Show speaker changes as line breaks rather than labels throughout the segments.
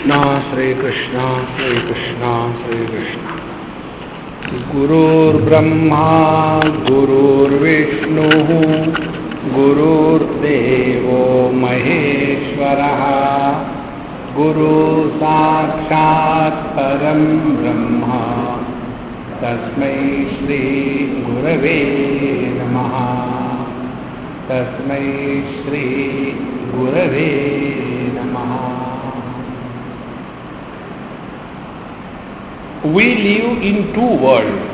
कृष्णा श्री कृष्णा श्री कृष्णा श्री कृष्णा। गुरुर्ब्रह्मा गुरुर्विष्णुः गुरुर्देवो महेश्वरः गुरु साक्षात् परं ब्रह्म तस्मै श्री गुरवे नमः। तस्मै श्री गुरवे नमः। We live in two worlds.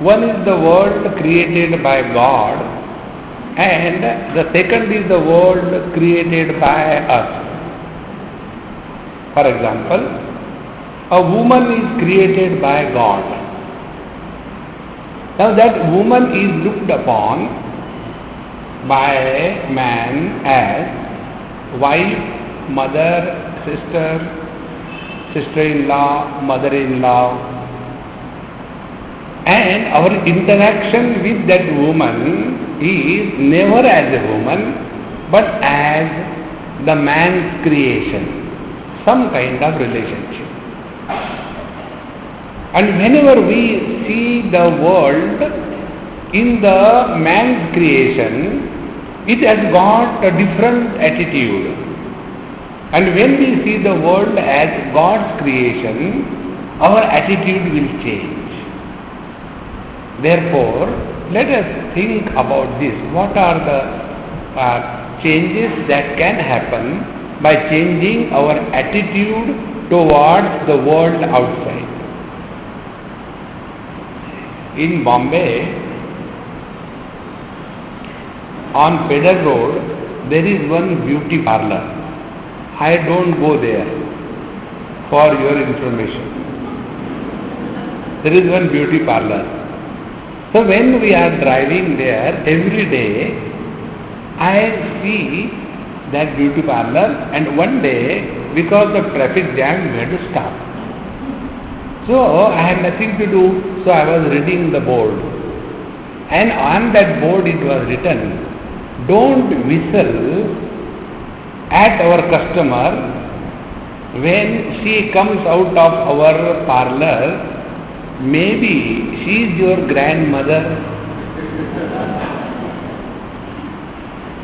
One is the world created by God, and the second is the world created by us. For example, a woman is created by God. Now that woman is looked upon by man as wife, mother, sister-in-law, mother-in-law, and our interaction with that woman is never as a woman but as the man's creation, some kind of relationship. And whenever we see the world in the man's creation, it has got a different attitude. And when we see the world as God's creation, our attitude will change. Therefore, let us think about this. What are the changes that can happen by changing our attitude towards the world outside? In Bombay, on Pedder Road, there is one beauty parlor. I don't go there, for your information. There is one beauty parlor. So when we are driving there, every day I see that beauty parlor, and one day because of traffic jam we had to stop. So I had nothing to do, so I was reading the board, and on that board it was written, "Don't whistle at our customer when she comes out of our parlor. Maybe she is your grandmother."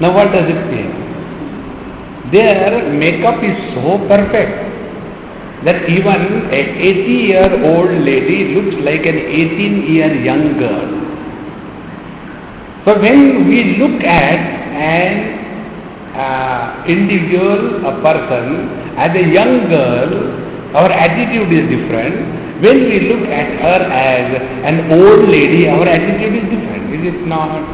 Now what does it mean? Their makeup is so perfect that even an 80-year-old lady looks like an 18-year young girl. So when we look at an individual, a person, as a young girl, our attitude is different. When we look at her as an old lady, our attitude is different, is it not?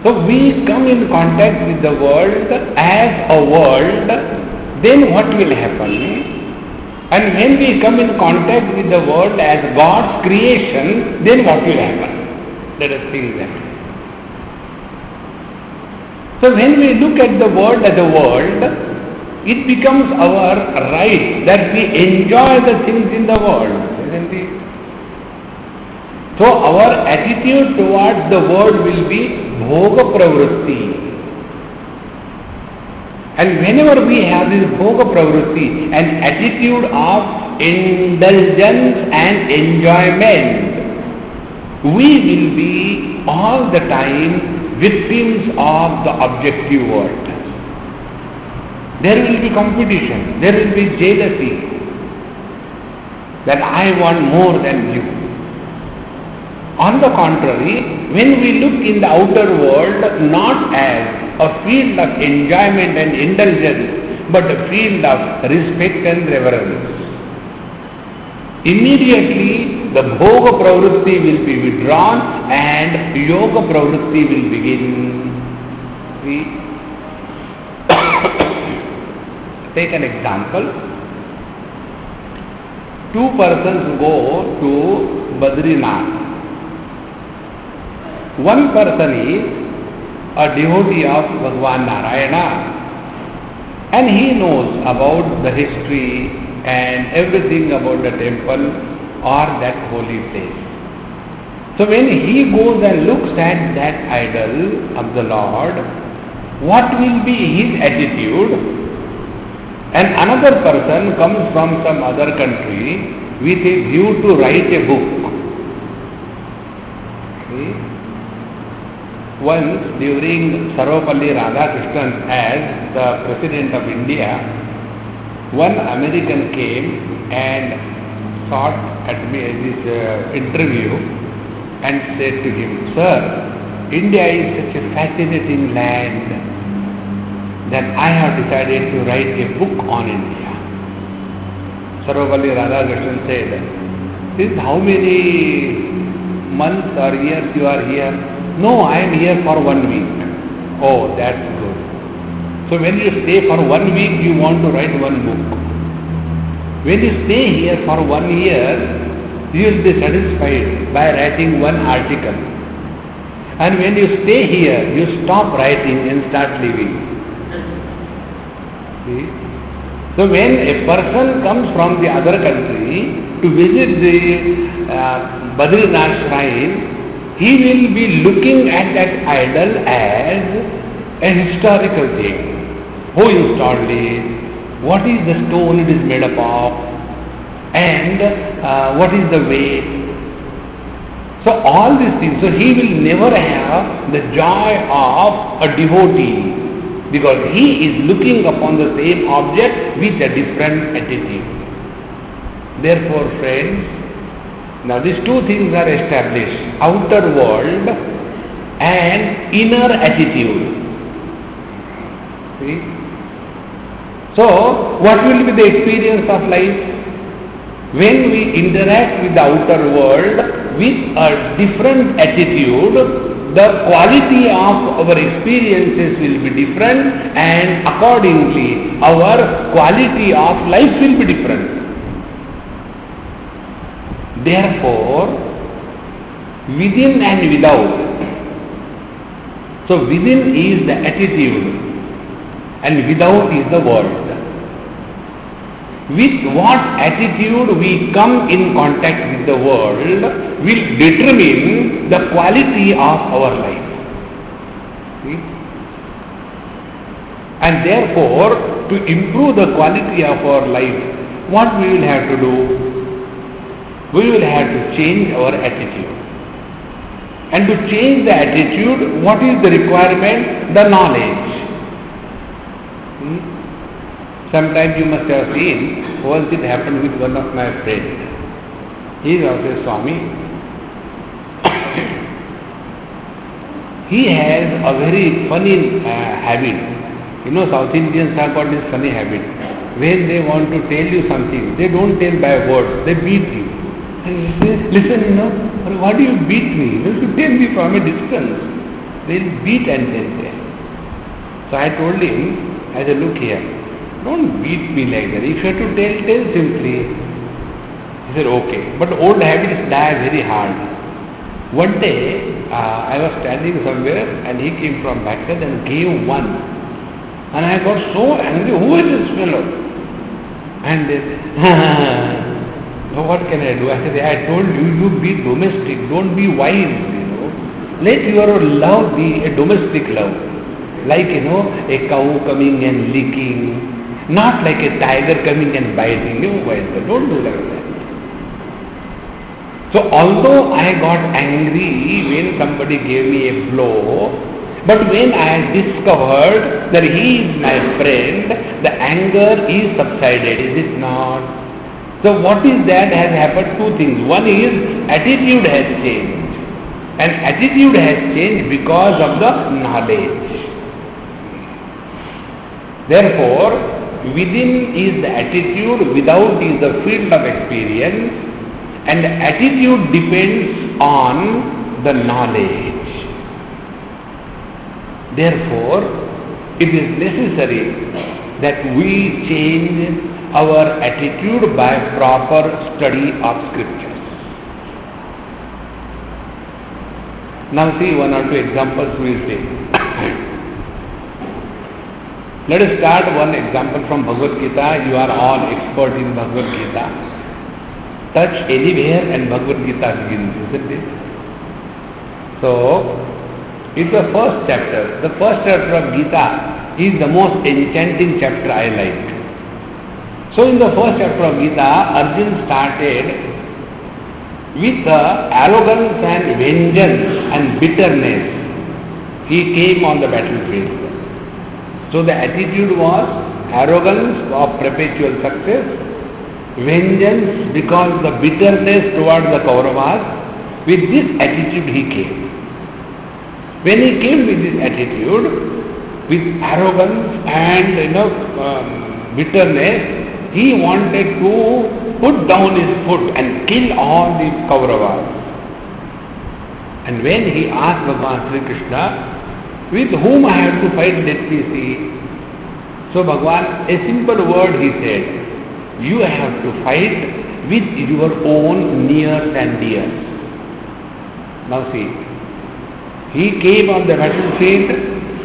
So we come in contact with the world as a world, then what will happen? And when we come in contact with the world as God's creation, then what will happen? Let us think that. So when we look at the world as a world, it becomes our right that we enjoy the things in the world, isn't it? So our attitude towards the world will be bhoga pravritti. And whenever we have this bhoga pravritti, an attitude of indulgence and enjoyment, we will be all the time victims of the objective world. There will be competition, there will be jealousy, that I want more than you. On the contrary, when we look in the outer world not as a field of enjoyment and indulgence, but a field of respect and reverence, immediately the bhoga pravritti will be withdrawn and yoga pravritti will begin. We take an example. Two persons go to Badrinath. One person is a devotee of Bhagwan Narayana, and he knows about the history and everything about the temple or that holy place. So when he goes and looks at that idol of the Lord, what will be his attitude? And another person comes from some other country with a view to write a book. See? Once during Sarvapalli Radhakrishnan as the President of India, one American came and sought at me at this interview and said to him, "Sir, India is such a fascinating land that I have decided to write a book on India." Sarvapalli Radhakrishnan said, "Since how many months or years you are here?" "No, I am here for 1 week." "Oh, that's good. So when you stay for 1 week, you want to write one book. When you stay here for 1 year, you will be satisfied by writing one article. And when you stay here, you stop writing and start living." See? So when a person comes from the other country to visit the Badrinath shrine, he will be looking at that idol as a historical thing. Who installed it? What is the stone it is made up of? And what is the weight? So all these things. So he will never have the joy of a devotee, because he is looking upon the same object with a different attitude. Therefore, friends, now these two things are established: outer world and inner attitude. See? So, what will be the experience of life? When we interact with the outer world with a different attitude, the quality of our experiences will be different, and accordingly our quality of life will be different. Therefore, within and without. So within is the attitude and without is the world. With what attitude we come in contact with the world will determine the quality of our life. See? And therefore, to improve the quality of our life, what we will have to do? We will have to change our attitude. And to change the attitude, what is the requirement? The knowledge. Sometimes you must have seen, once it happened with one of my friends. He is also a Swami. He has a very funny habit. You know, South Indians have got this funny habit. When they want to tell you something, they don't tell by words, they beat you. And you say, "Listen, you know, why do you beat me? You have to tell me from a distance." They will beat and then tell. So I told him, I said, "Look here, don't beat me like that. If you have to tell simply." He said, "Okay." But old habits die very hard. One day, I was standing somewhere and he came from backside and gave one. And I got so angry, "Who is this fellow?" And then, so what can I do? I said, "I told you, you be domestic, don't be wise, you know. Let your love be a domestic love. Like, you know, a cow coming and licking. Not like a tiger coming and biting you. Don't do like that." So although I got angry when somebody gave me a blow, but when I discovered that he is my friend, the anger is subsided, is it not? So what is that has happened? Two things. One is attitude has changed. And attitude has changed because of the knowledge. Therefore, within is the attitude, without is the field of experience, and the attitude depends on the knowledge. Therefore, it is necessary that we change our attitude by proper study of scriptures. Now see one or two examples we will take. Let us start one example from Bhagavad Gita. You are all expert in Bhagavad Gita. Touch anywhere and Bhagavad Gita begins, isn't it? So, it's the first chapter. The first chapter of Gita is the most enchanting chapter I like. So in the first chapter of Gita, Arjuna started with arrogance and vengeance and bitterness. He came on the battlefield. So the attitude was arrogance of perpetual success, vengeance because the bitterness towards the Kauravas. With this attitude he came. When he came with this attitude, with arrogance and bitterness, he wanted to put down his foot and kill all the Kauravas. And when he asked Bhagavan Sri Krishna, with whom I have to fight, let me see. So Bhagavan, a simple word he said, you have to fight with your own nears and dears. Now see, he came on the battlefield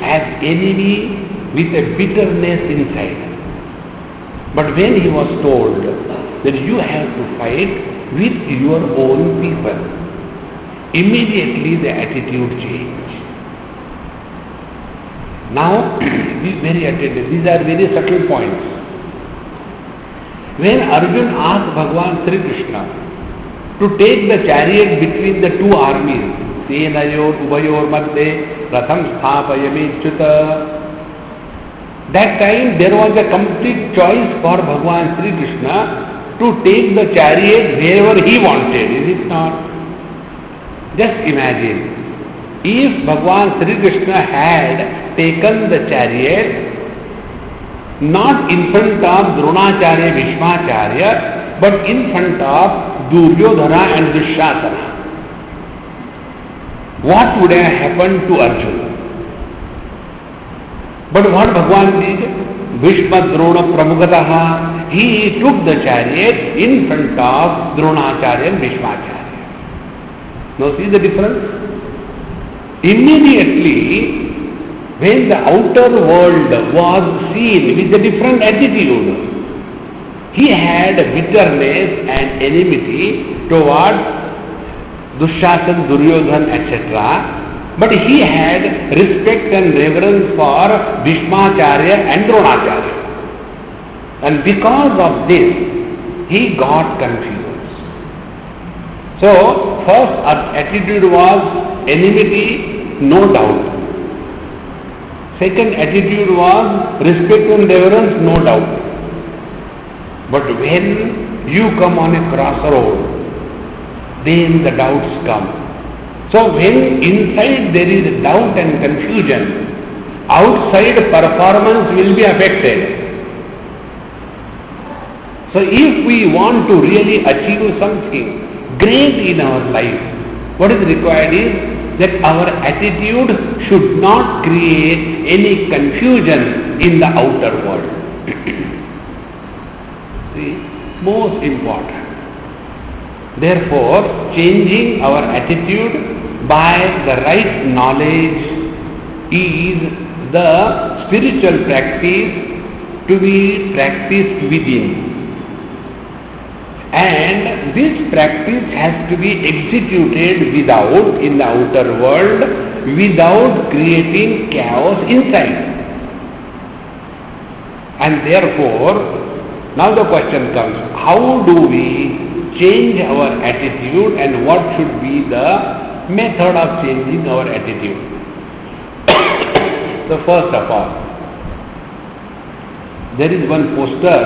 as enemy with a bitterness inside. But when he was told that you have to fight with your own people, immediately the attitude changed. Now, be very attentive. These are very subtle points. When Arjuna asked Bhagavan Sri Krishna to take the chariot between the two armies, Senayor Ubayor Madhye Ratham Sthapayami Chuta, that time there was a complete choice for Bhagavan Sri Krishna to take the chariot wherever he wanted, is it not? Just imagine, if Bhagavan Sri Krishna had taken the chariot not in front of Dronacharya, Bhishmacharya, but in front of Duryodhana and Dushasana, what would have happened to Arjuna? But what Bhagavan did? Bhishma Drona Pramugataha, he took the chariot in front of Dronacharya and Bhishmacharya. Now see the difference? Immediately, when the outer world was seen with a different attitude, he had bitterness and enmity towards Dushasan, Duryodhan, etc. But he had respect and reverence for Bhishmacharya and Dronacharya. And because of this, he got confused. So, first attitude was enmity, no doubt. Second attitude was respect and reverence, no doubt. But when you come on a crossroad, then the doubts come. So when inside there is doubt and confusion, outside performance will be affected. So if we want to really achieve something great in our life, what is required is that our attitude should not create any confusion in the outer world. See, most important. Therefore, changing our attitude by the right knowledge is the spiritual practice to be practiced within. And this practice has to be executed without, in the outer world, without creating chaos inside. And therefore, now the question comes, how do we change our attitude and what should be the method of changing our attitude? So first of all, there is one poster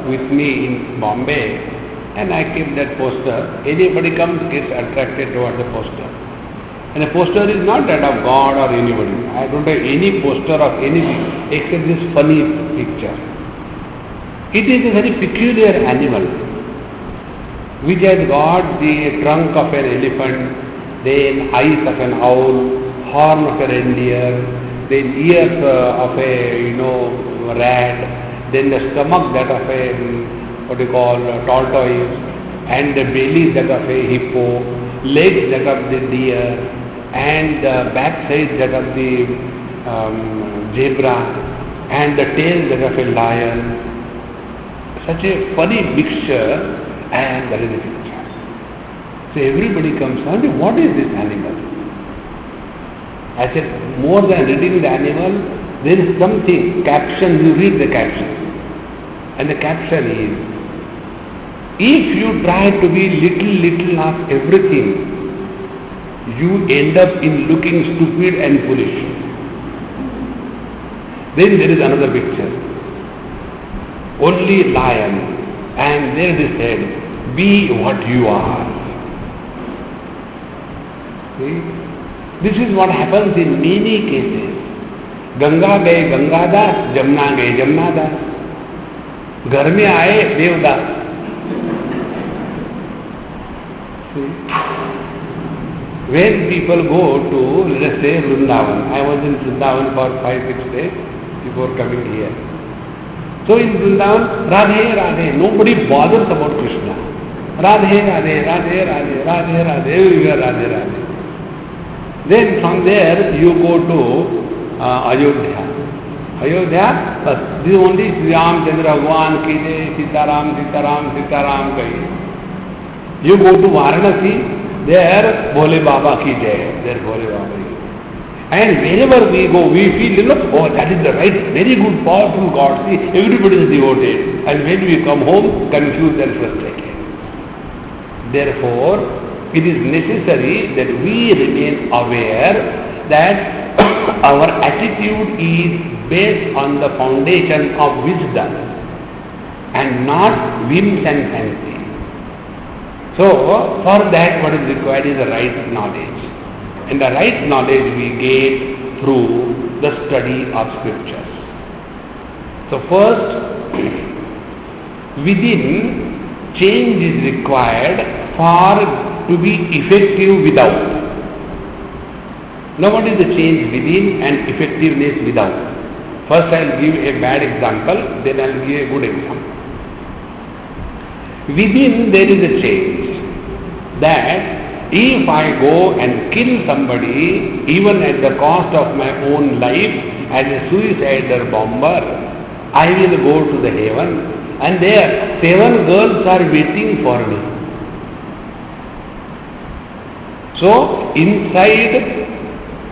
with me in Bombay, and I keep that poster. Anybody comes, gets attracted towards the poster. And the poster is not that of God or anybody. I don't have any poster of anything except this funny picture. It is a very peculiar animal which has got the trunk of an elephant, then eyes of an owl, horn of a reindeer, then ears of a rat, then the stomach that of a tortoise, and the belly that of a hippo, legs that of the deer, and the backside that of the zebra, and the tail that of a lion. Such a funny mixture, and that is the picture. So everybody comes and says, what is this animal? I said, more than reading the animal, there is something, caption, you read the caption. And the caption is, if you try to be little of everything, you end up in looking stupid and foolish. Then there is another picture. Only lion, and there it is said, be what you are. See? This is what happens in many cases. Ganga गए गंगादास, जमुना गए जमुनादास, घर में आए Devdas. When people go to, let us say, Vrindavan, I was in Vrindavan for 5-6 days before coming here. So in Vrindavan, Radhe Radhe, nobody bothers about Krishna. Radhe Radhe, Radhe Radhe, Radhe Radhe, everywhere Radhe Radhe. Then from there you go to Ayodhya. Ayodhya, this is only Sri Ramchandra Bhagwan ki jai, Sitaram, Sitaram, Sitaram kahi. You go to Varanasi, there Bhole Baba ki jai, there Bhole Baba ki jai. And wherever we go, we feel, oh, that is the right, very good, powerful God. See, everybody is devoted. And when we come home, confused and frustrated. Therefore, it is necessary that we remain aware that our attitude is based on the foundation of wisdom and not whims and fancy. So, for that what is required is the right knowledge. And the right knowledge we get through the study of scriptures. So first, within, change is required for to be effective without. Now what is the change within and effectiveness without? First I will give a bad example, then I will give a good example. Within there is a change that if I go and kill somebody even at the cost of my own life as a suicidal bomber, I will go to the heaven and there 7 girls are waiting for me. So inside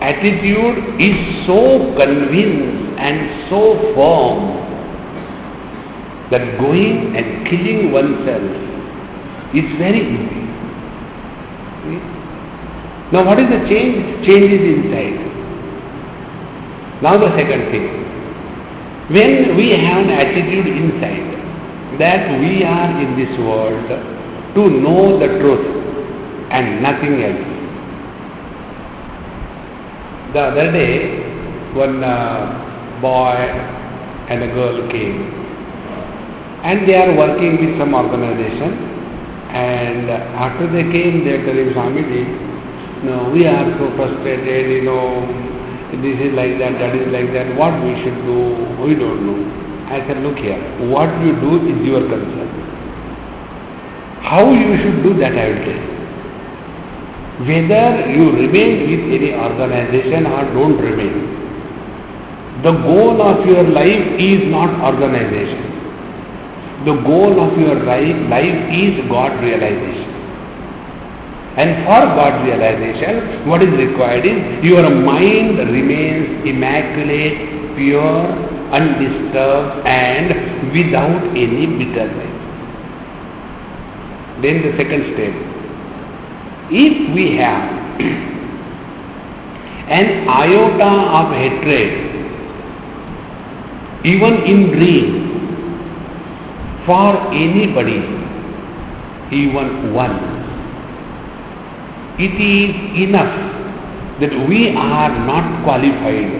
attitude is so convinced and so firm that going and killing oneself is very easy. See? Now what is the change? Change is inside. Now the second thing. When we have an attitude inside that we are in this world to know the truth and nothing else. The other day, one boy and a girl came, and they are working with some organization. And after they came, they are telling Swamiji, no, we are so frustrated. This is like that, that is like that. What we should do, we don't know. I said, look here, what you do is your concern. How you should do that, I will tell you. Whether you remain with any organization or don't remain, the goal of your life is not organization. The goal of your life is God realization. And for God realization, what is required is your mind remains immaculate, pure, undisturbed and without any bitterness. Then the second step. If we have an iota of hatred, even in dream, for anybody, even one, it is enough that we are not qualified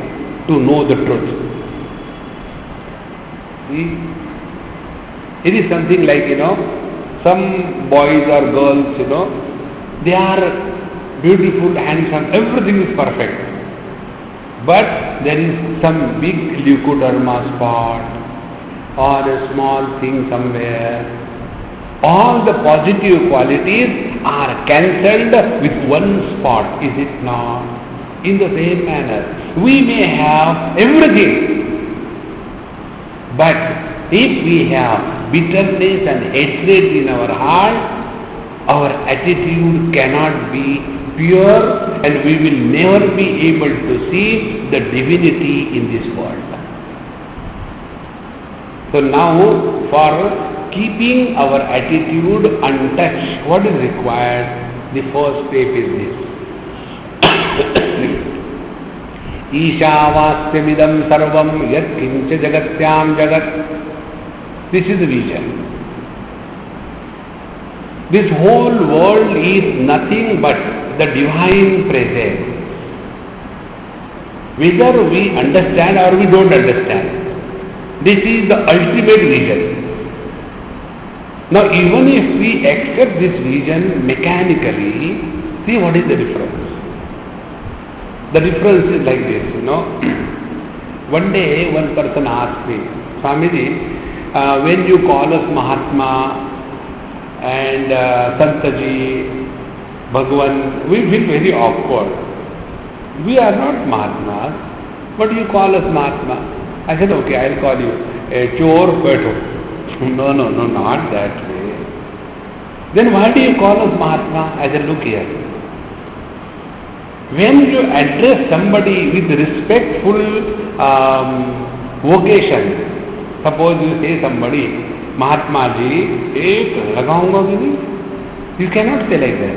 to know the truth. See? It is something like, some boys or girls, they are beautiful, handsome, everything is perfect. But there is some big leukoderma spot or a small thing somewhere. All the positive qualities are cancelled with one spot, is it not? In the same manner, we may have everything, but if we have bitterness and hatred in our heart, our attitude cannot be pure and we will never be able to see the divinity in this world. So now, for keeping our attitude untouched, what is required? The first step is this. Ishavastamidam sarvam yat kincha jagatyam jagat. This is the vision. This whole world is nothing but the divine presence. Whether we understand or we don't understand, this is the ultimate vision. Now, even if we accept this vision mechanically, see what is the difference. The difference is like this, One day, one person asked me, Swamiji, when you call us Mahatma and Santaji, Bhagwan, we feel very awkward. We are not Mahatmas, but you call us Mahatma. I said, okay, I'll call you Chor Peto. No, not that way. Then why do you call us Mahatma? I said, look here. When you address somebody with respectful vocation, suppose you say somebody, Mahatma ji, ek lagaunga ki, you cannot say like that.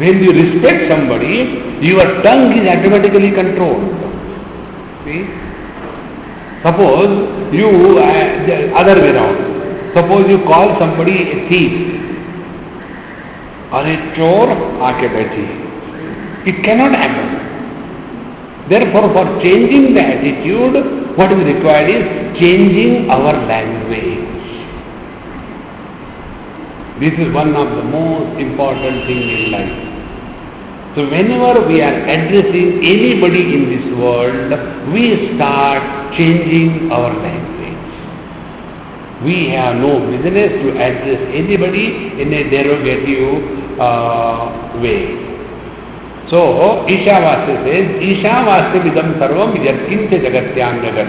When you respect somebody, your tongue is automatically controlled. See? Suppose you, the other way around, suppose you call somebody a thief or a chor, aake baiti. It cannot happen. Therefore, for changing the attitude, what is required is changing our language. This is one of the most important things in life. So whenever we are addressing anybody in this world, we start changing our language. We have no business to address anybody in a derogative way. So Ishavasya says, Ishavasya vidam sarvam yatkincha jagatyam jagat.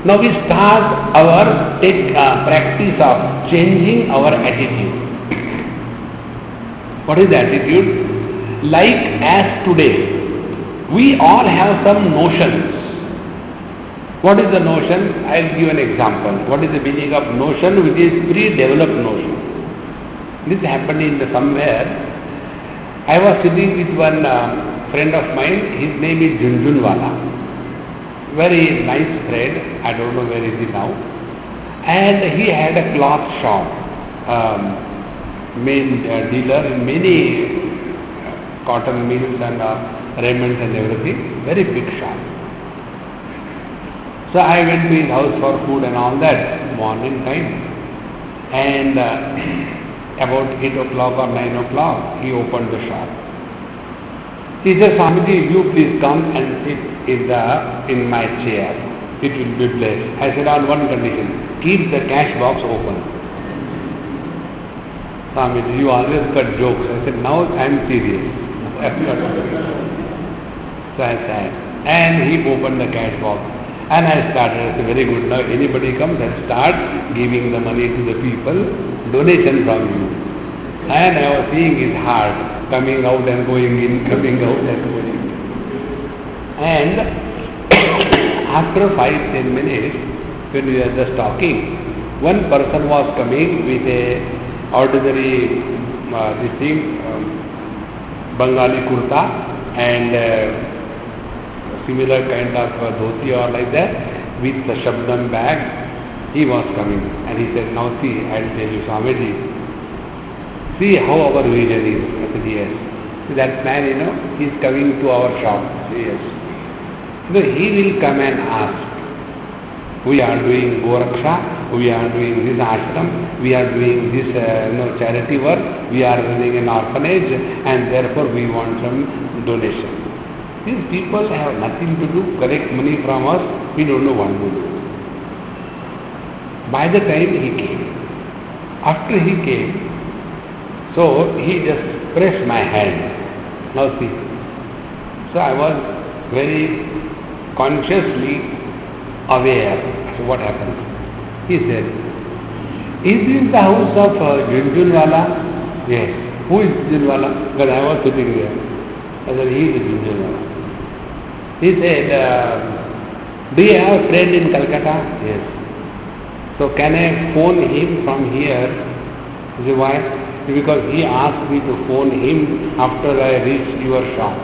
Now we start our practice of changing our attitude. What is the attitude? Like as today, we all have some notions. What is the notion? I will give an example. What is the meaning of notion, which is pre-developed notion? This happened in somewhere. I was sitting with one friend of mine. His name is Junjunwala. Very nice friend. I don't know where is he now. And he had a cloth shop. Main dealer in many cotton mills and raiment and everything. Very big shop. So I went to his house for food and all that, morning time. And about 8 o'clock or 9 o'clock, he opened the shop. He said, Swamiji, you please come and sit in my chair. It will be blessed. I said, on one condition, keep the cash box open. Swamiji, you always cut jokes. I said, now I am serious. So I sat. And he opened the cash box. And I started. I said, very good. Now anybody comes and start giving the money to the people, donation from you. And I was seeing his heart coming out and going in, coming out and going in. And after 5-10 minutes, when we were just talking, one person was coming with a ordinary Bengali kurta and similar kind of dhoti or like that with the Shabdam bag. He was coming and he said, now see, I'll tell you, Swamiji, see how our vision is. I said, yes. So that man, he's coming to our shop. Yes. So he will come and ask, we are doing Goraksha, we are doing this ashram, we are doing this charity work, we are running an orphanage, and therefore we want some donation. These people have nothing to do, collect money from us, we don't know what to do. By the time he came, after he came, so he just pressed my hand. Now see. So I was very consciously aware of what happened. He said, is this the house of Junjunwala? Yes. Who is Junjunwala? Because I was sitting there. I said, he is Junjunwala. He said, do you have a friend in Calcutta? Yes. So can I phone him from here? He said, why? Because he asked me to phone him after I reached your shop.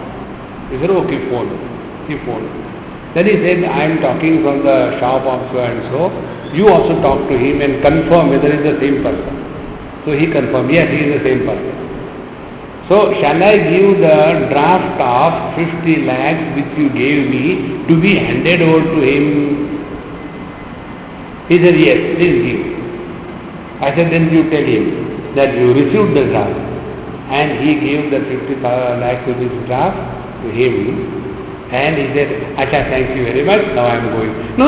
He said, okay, phone. He phoned. Then he said, I am talking from the shop of so and so. You also talk to him and confirm whether he is the same person. So he confirmed, yes, he is the same person. So shall I give the draft of 50 lakhs which you gave me to be handed over to him? He said, yes, please give. I said, then you tell him that you received the draft. And he gave the 50 lakhs to this draft to him. And he said, Acha, thank you very much, now I am going. No,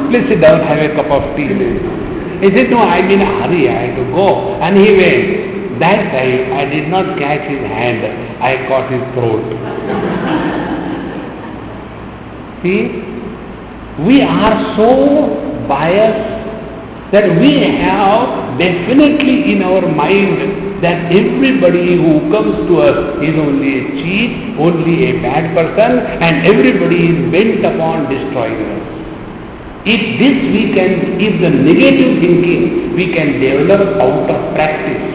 please sit down, have a cup of tea. He said, no, I am in a hurry, I have to go. And he went. That time, I did not catch his hand, I caught his throat. See, we are so biased that we have definitely in our mind that everybody who comes to us is only a cheat, only a bad person, and everybody is bent upon destroying us. If the negative thinking we can develop out of practice,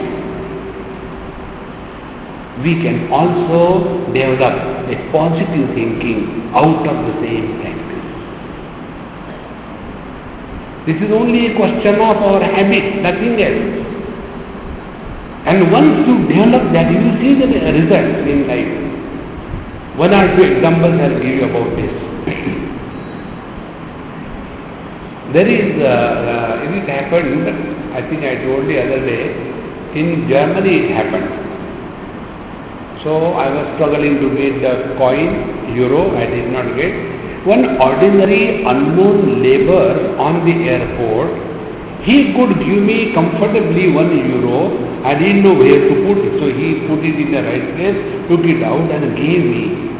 we can also develop a positive thinking out of the same practice. This is only a question of our habit, nothing else. And once you develop that, you will see the results in life. One or two examples I will give you about this. It happened, I think I told the other day, in Germany it happened. So I was struggling to get the coin, euro, I did not get. One ordinary unknown labor on the airport, he could give me comfortably 1 euro. I didn't know where to put it, so he put it in the right place, took it out and gave me.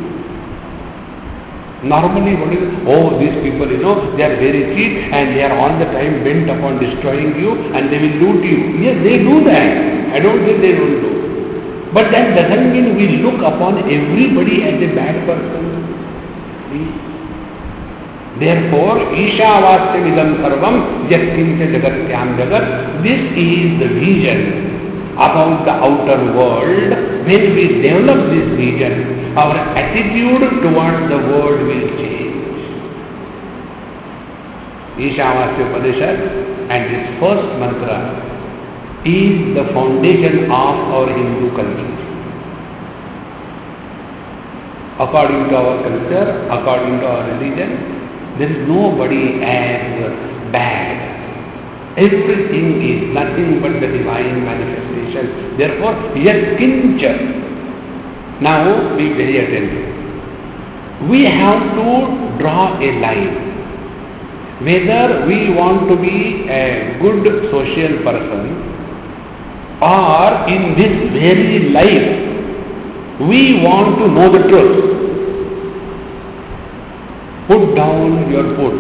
Normally, these people, they are very cheap and they are all the time bent upon destroying you and they will loot you. Yes, they do that. I don't say they don't do. But that doesn't mean we look upon everybody as a bad person. See? Therefore, Ishavasyam idam sarvam yatkincha jagatyam jagat. This is the vision about the outer world. When we develop this vision, our attitude towards the world will change. Ishavasya Upanishad and this first mantra is the foundation of our Hindu culture. According to our culture, according to our religion, there is nobody as bad. Everything is nothing but the divine manifestation. Therefore, yatkincha. Now, be very attentive. We have to draw a line. Whether we want to be a good social person or in this very life, we want to know the truth. Put down your foot.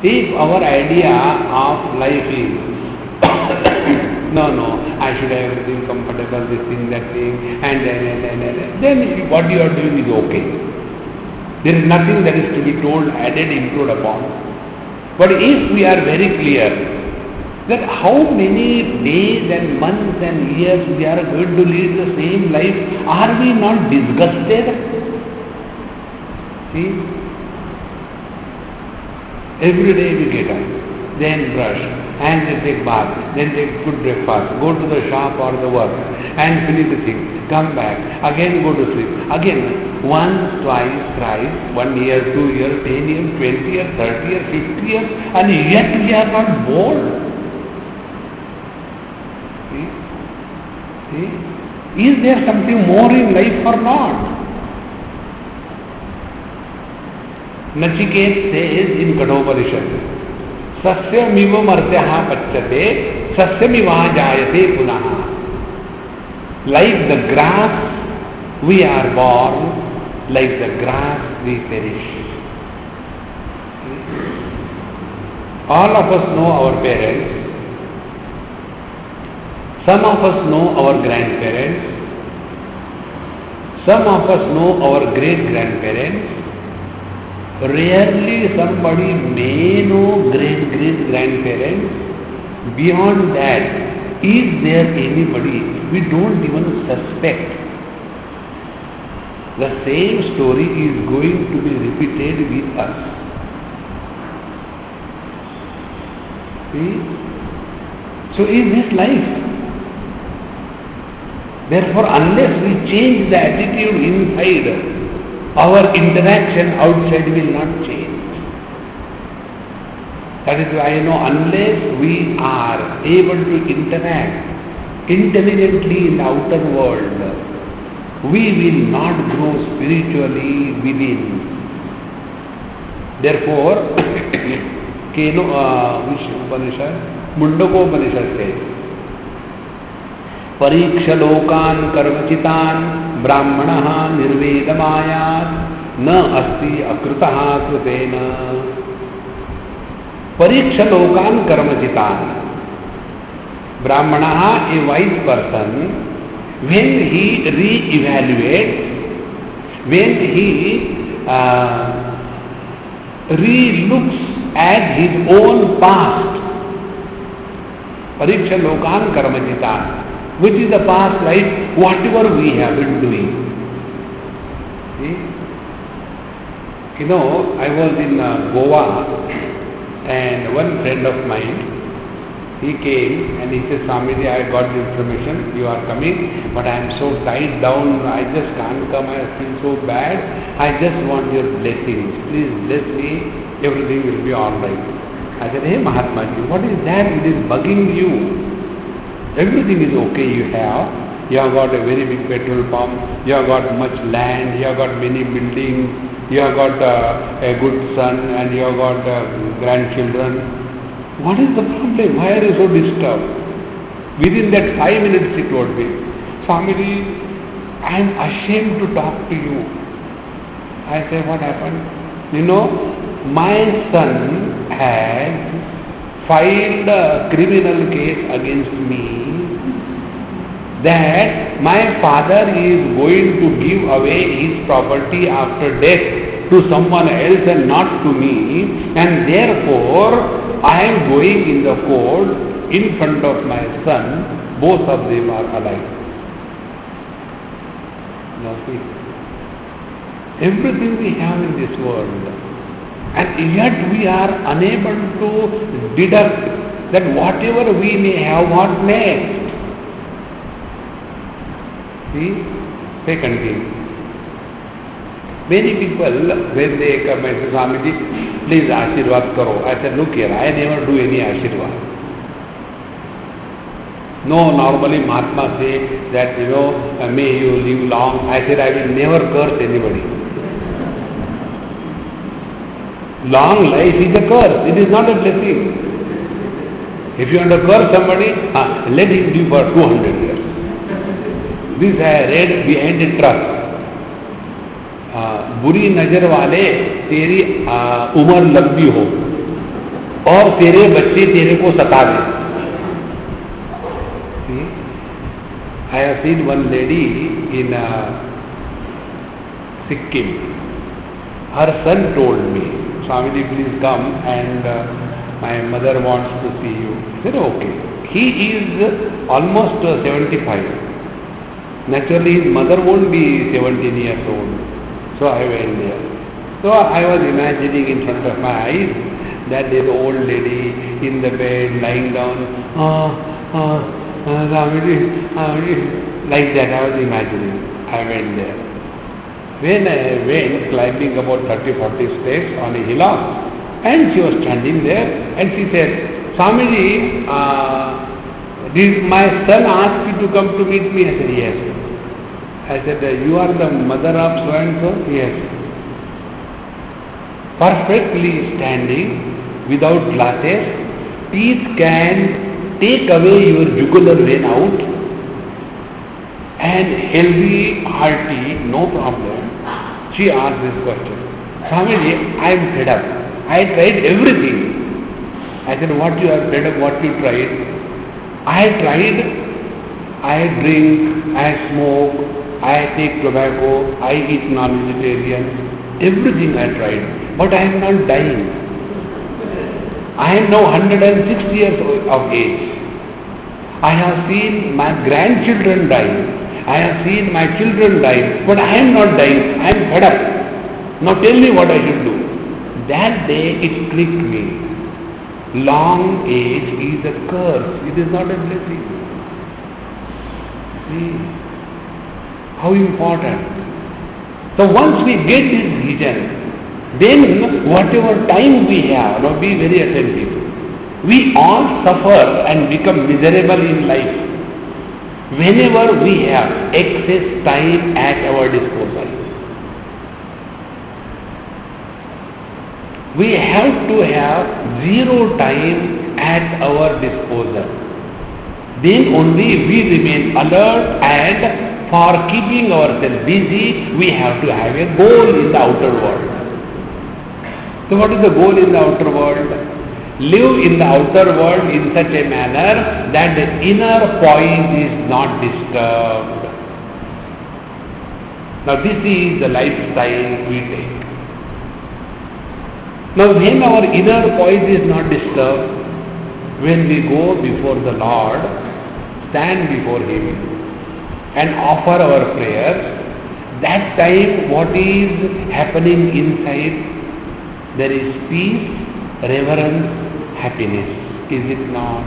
If our idea of life is, no, I should have everything comfortable, this thing, that thing, and then what you are doing is okay. There is nothing that is to be told, added, improved upon. But if we are very clear that how many days and months and years we are going to lead the same life, are we not disgusted? See? Every day we get up, then brush, and then take bath, then take good breakfast, go to the shop or the work, and finish the thing, come back, again go to sleep, again, once, twice, thrice, 1 year, 2 years, 10 years, 20 years, 30 years, 50 years, and yet we are not bored. See? Is there something more in life or not? Nachiket says in Kathopanishad, Sasyamiva martyaha pachyate, sasyamiva jayate punaha. Like the grass, we are born, like the grass, we perish. All of us know our parents, some of us know our grandparents, some of us know our great-grandparents, Rarely somebody may know great-great-grandparents. Beyond that, is there anybody? We don't even suspect. The same story is going to be repeated with us. See? So is this life? Therefore, unless we change the attitude inside, our interaction outside will not change. That is why unless we are able to interact intelligently in the outer world, we will not grow spiritually within. Therefore, which Upanishad? Mundakopanishad says, Pariksha lokan karmachitan brahmanaha nirvedamayat na asti akrutaha krutena. Pariksha lokan karmachitan. Brahmanaha, a wise person, when he re-evaluates, when he re-looks at his own past, Pariksha lokan karmachitan, which is the past life, whatever we have been doing. See? I was in Goa, and one friend of mine, he came and he said, Swamiji, I got the information, you are coming, but I am so tied down, I just can't come, I feel so bad, I just want your blessings. Please bless me, everything will be alright. I said, hey Mahatma Ji, what is that? It is bugging you. Everything is okay you have. You have got a very big petrol pump, you have got much land, you have got many buildings, you have got a good son, and you have got grandchildren. What is the problem? Why are you so disturbed? Within that 5 minutes he told me, Swamiji, I am ashamed to talk to you. I said, what happened? My son has filed a criminal case against me that my father is going to give away his property after death to someone else and not to me, and therefore I am going in the court in front of my son, both of them are alive. Now see, everything we have in this world, and yet we are unable to deduct that whatever we may have, what next? See, they continue. Many people, when they come and say, Swamiji, please Ashirvad karo. I said, look here, I never do any Ashirvad. No, normally Mahatma say that, may you live long. I said, I will never curse anybody. Long life is a curse, it is not a blessing. If you want to curse somebody, let him live for 200 years. This I read behind a truck. बुरी नजर वाले तेरी उम्र लंबी हो और तेरे बच्चे तेरे को सता दे. I have seen one lady in Sikkim. Her son told me, Swamiji, please come, and my mother wants to see you. I said, okay. He is almost 75. Naturally, his mother won't be 17 years old. So I went there. So I was imagining in front of my eyes that there is an old lady in the bed, lying down, like that I was imagining. I went there. When I went, climbing about 30-40 steps on a hillock, and she was standing there, and she said, Swamiji, did my son ask you to come to meet me? I said, yes. I said, you are the mother of so and so? Yes. Perfectly standing, without glasses, teeth can take away your jugular vein out, and healthy, hearty, no problem. She asked this question. Swamiji, I am fed up. I tried everything. I said, what you are fed up, what you tried? I tried, I drink, I smoke, I take tobacco, I eat non-vegetarian, everything I tried. but I am not dying. I am now 106 years of age. I have seen my grandchildren die. I have seen my children die, but I am not dying. I am fed up. Now tell me what I should do. That day it clicked me. Long age is a curse. It is not a blessing. See how important. So once we get this vision, then whatever time we have, now be very attentive. We all suffer and become miserable in life whenever we have excess time at our disposal. We have to have zero time at our disposal. Then only we remain alert, and for keeping ourselves busy, we have to have a goal in the outer world. So what is the goal in the outer world? Live in the outer world in such a manner that the inner poise is not disturbed. Now this is the lifestyle we take. Now when our inner poise is not disturbed, when we go before the Lord, stand before Him and offer our prayers, that time what is happening inside? There is peace, reverence, happiness. Is it not?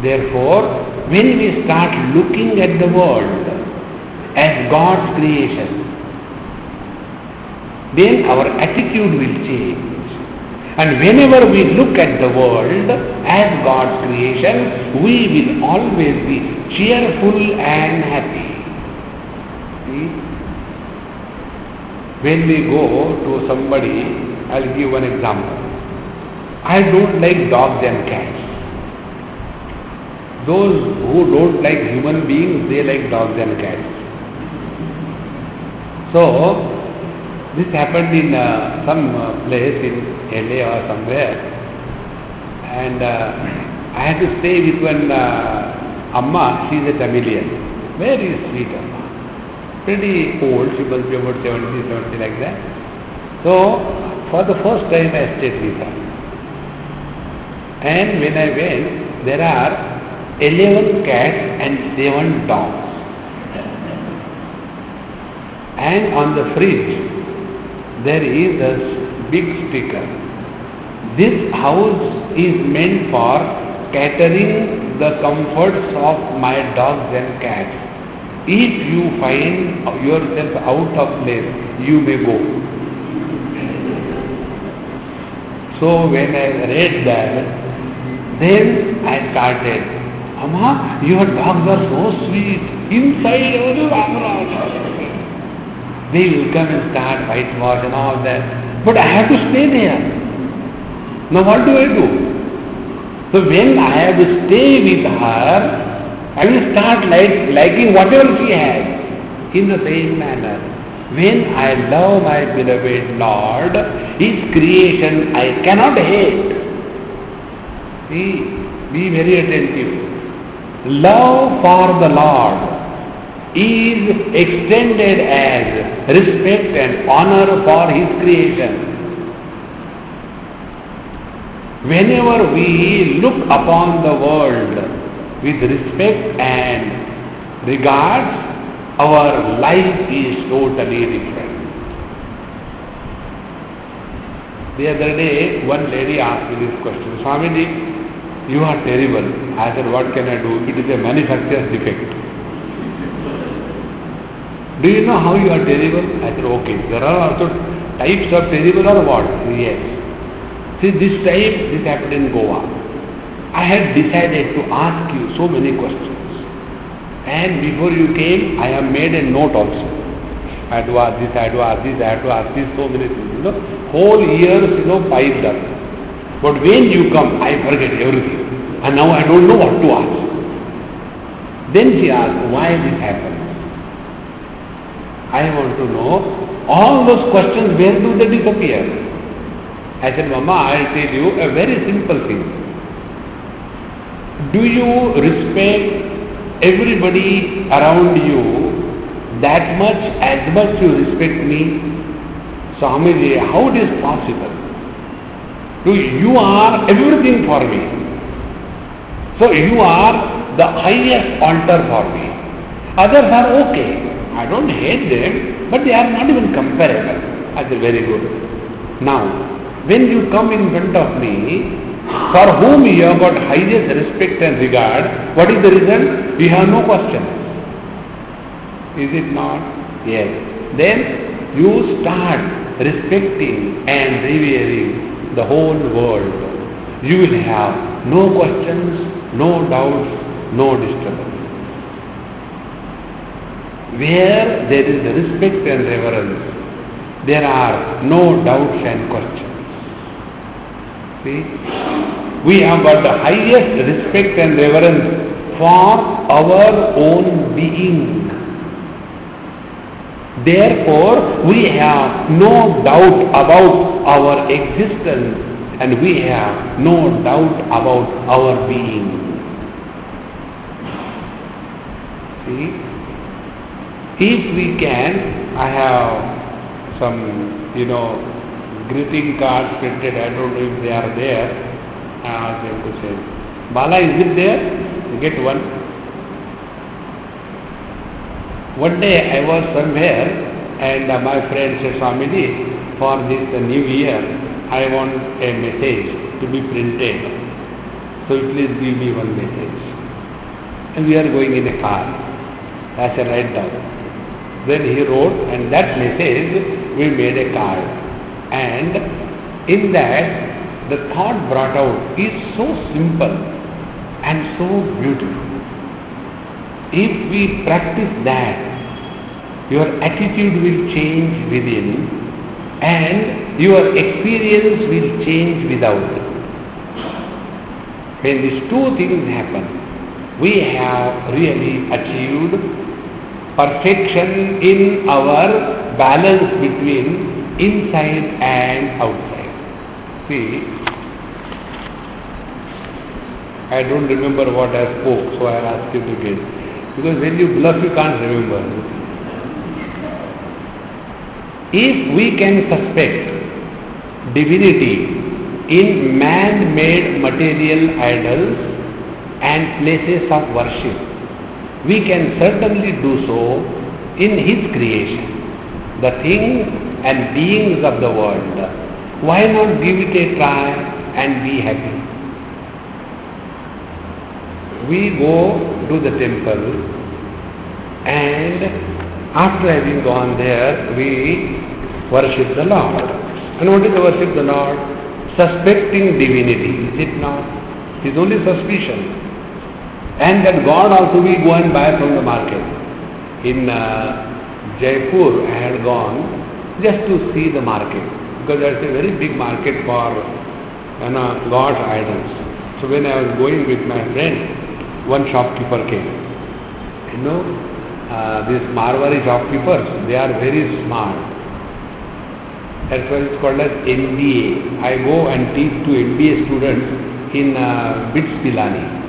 Therefore, when we start looking at the world as God's creation, then our attitude will change. And whenever we look at the world as God's creation, we will always be cheerful and happy. See? When we go to somebody, I'll give one example. I don't like dogs and cats. Those who don't like human beings, they like dogs and cats. So, this happened in some place in LA or somewhere, and I had to stay with one Amma. She is a Tamilian, very sweet Amma, pretty old. She must be about 70 like that. So for the first time I stayed with her, and when I went, there are 11 cats and 7 dogs, and on the fridge there is a big sticker. This house is meant for catering the comforts of my dogs and cats. If you find yourself out of place, you may go. So when I read that, then I started, Amma, your dogs are so sweet. Inside, they will come and start whitewash and all that. But I have to stay there. Now what do I do? So when I have to stay with her, I will start liking whatever she has. In the same manner, when I love my beloved Lord, His creation I cannot hate. See, be very attentive. Love for the Lord is extended as respect and honor for His creation. Whenever we look upon the world with respect and regard, our life is totally different. The other day, one lady asked me this question, Swamiji, you are terrible. I said, what can I do? It is a manufacturer's defect. Do you know how you are terrible? I said, okay. There are also types of terrible or what? Yes. See, this time, this happened in Goa. I had decided to ask you so many questions. And before you came, I have made a note also. I had to ask this, I had to ask this, I had to ask this, so many things. Whole years, piled up. But when you come, I forget everything. And now I don't know what to ask. Then she asked, why this happened? I want to know, all those questions, where do they disappear? I said, Mama, I'll tell you a very simple thing. Do you respect everybody around you that much as much you respect me? Swamiji, how it is possible? You are everything for me. So you are the highest altar for me. Others are okay. I don't hate them, but they are not even comparable. I said, very good. Now, when you come in front of me, for whom you have got highest respect and regard, what is the result? You have no question. Is it not? Yes. Then you start respecting and revering the whole world. You will have no questions, no doubts, no disturbance. Where there is respect and reverence, there are no doubts and questions. See? We have got the highest respect and reverence for our own being. Therefore, we have no doubt about our existence and we have no doubt about our being. See? If we can, I have some, greeting cards printed. I don't know if they are there. I asked them to say, Bala, is it there? Get one. One day I was somewhere and my friend said, Swamiji, for this new year, I want a message to be printed. So please give me one message. And we are going in a car. I said, write down. Then he wrote, and that message we made a card. And in that, the thought brought out is so simple and so beautiful. If we practice that, your attitude will change within and your experience will change without. When these two things happen, we have really achieved perfection in our balance between inside and outside. See, I don't remember what I spoke, so I asked you to guess. Because when you bluff, you can't remember. If we can suspect divinity in man-made material idols and places of worship, we can certainly do so in His creation, the things and beings of the world. Why not give it a try and be happy? We go to the temple and after having gone there, we worship the Lord. And what is worship the Lord? Suspecting divinity, is it not? It is only suspicion. And that God also we go and buy from the market. In Jaipur, I had gone just to see the market, because there's a very big market for God's idols. So when I was going with my friend, one shopkeeper came. These Marwari shopkeepers, they are very smart. That's why it's called as MBA. I go and teach to MBA students in BITS Pilani.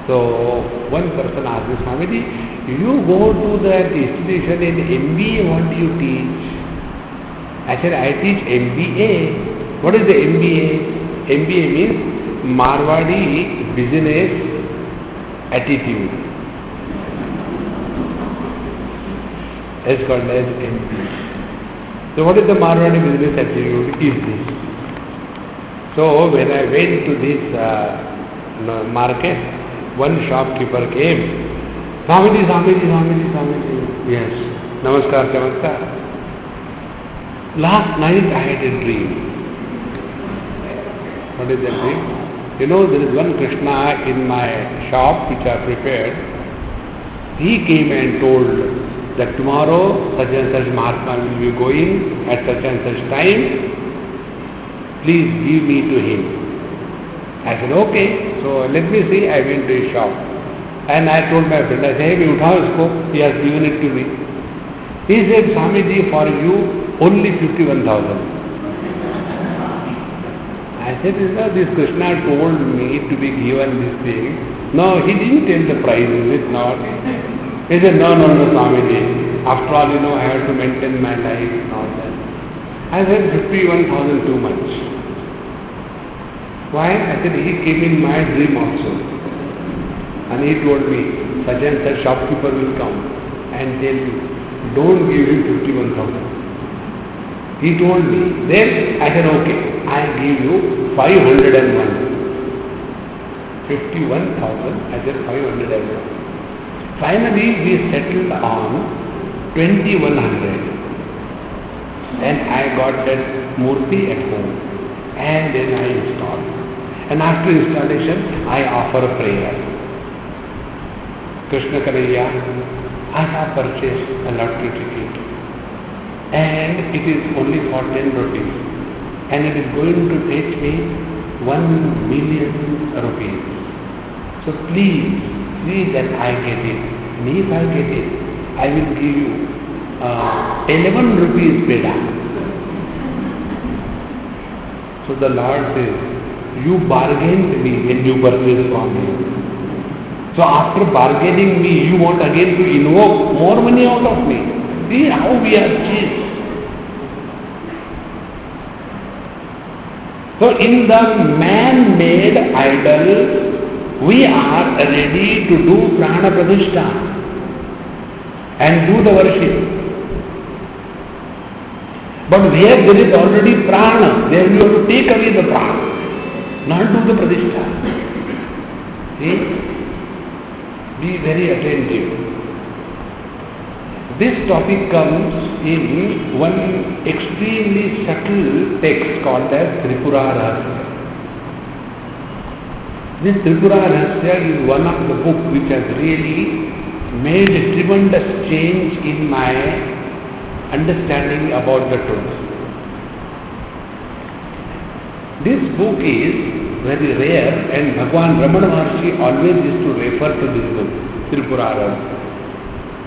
So one person asked me, Swamiji, you go to that institution in MBA, what do you teach? I said, I teach MBA. What is the MBA? MBA means Marwadi Business Attitude. It's called as MBA. So what is the Marwadi Business Attitude? Is this. So when I went to this market, one shopkeeper came. Swamiji, Swamiji, Swamiji, Swamiji. Yes. Namaskar, Chamatkar. Last night I had a dream. What is that dream? There is one Krishna in my shop which I prepared. He came and told that tomorrow such and such Mahatma will be going at such and such time. Please give me to him. I said, okay. So let me see. I went to his shop. And I told my friend, I said, hey, uthao isko. He has given it to me. He said, Swamiji, for you, only 51,000. I said, this Krishna told me to be given this thing. No, he didn't tell the price, is it not? He said, no, Swamiji. After all, I have to maintain my life and all that. I said 51,000 too much. Why? I said he came in my dream also. And he told me, Sajjan, the shopkeeper will come and tell you, don't give him 51,000. He told me. Then I said, okay, I give you 501. 51,000, I said 501. Finally, we settled on 2,100. And I got that murti at home. And then I installed. And after installation, I offer a prayer. Krishna Kanhaiya, I have purchased a lottery ticket. And it is only for 10 rupees. And it is going to fetch me 1 million rupees. So please, see that I get it. And if I get it, I will give you 11 rupees peda. So the Lord says, you bargained me when you purchased from me. So after bargaining me, you want again to invoke more money out of me. See how we are cheap. So in the man-made idol, we are ready to do prana pradishta and do the worship. But where there is already prana, there we have to take away the prana, not do the pradishta. See? Be very attentive. This topic comes in one extremely subtle text called as Tripura Rahasya. This Tripura Rahasya is one of the books which has really made a tremendous change in my understanding about the truth. This book is very rare and Bhagwan Ramana Maharshi always used to refer to this book, Tripura Rahasya.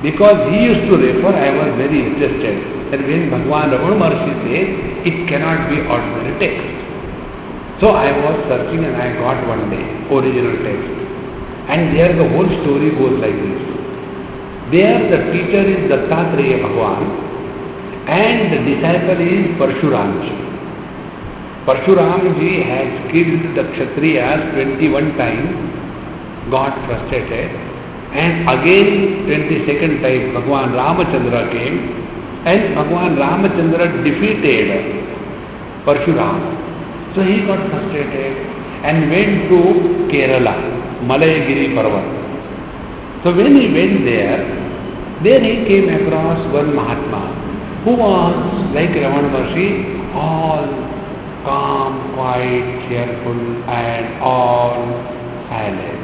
Because he used to refer, I was very interested that when Bhagwan Ramana Maharshi says, it cannot be ordinary text. So I was searching and I got one day original text. And there the whole story goes like this. There the teacher is Dattatreya Bhagwan and the disciple is Parshuramji. Parshuramji has killed the Kshatriyas 21 times, got frustrated, and again 22nd time Bhagwan Ramachandra came and Bhagwan Ramachandra defeated Parshuram. So he got frustrated and went to Kerala, Malayagiri Parvat. So when he went there, then he came across one Mahatma who was like Ramana Maharshi, all calm, quiet, cheerful and all silent.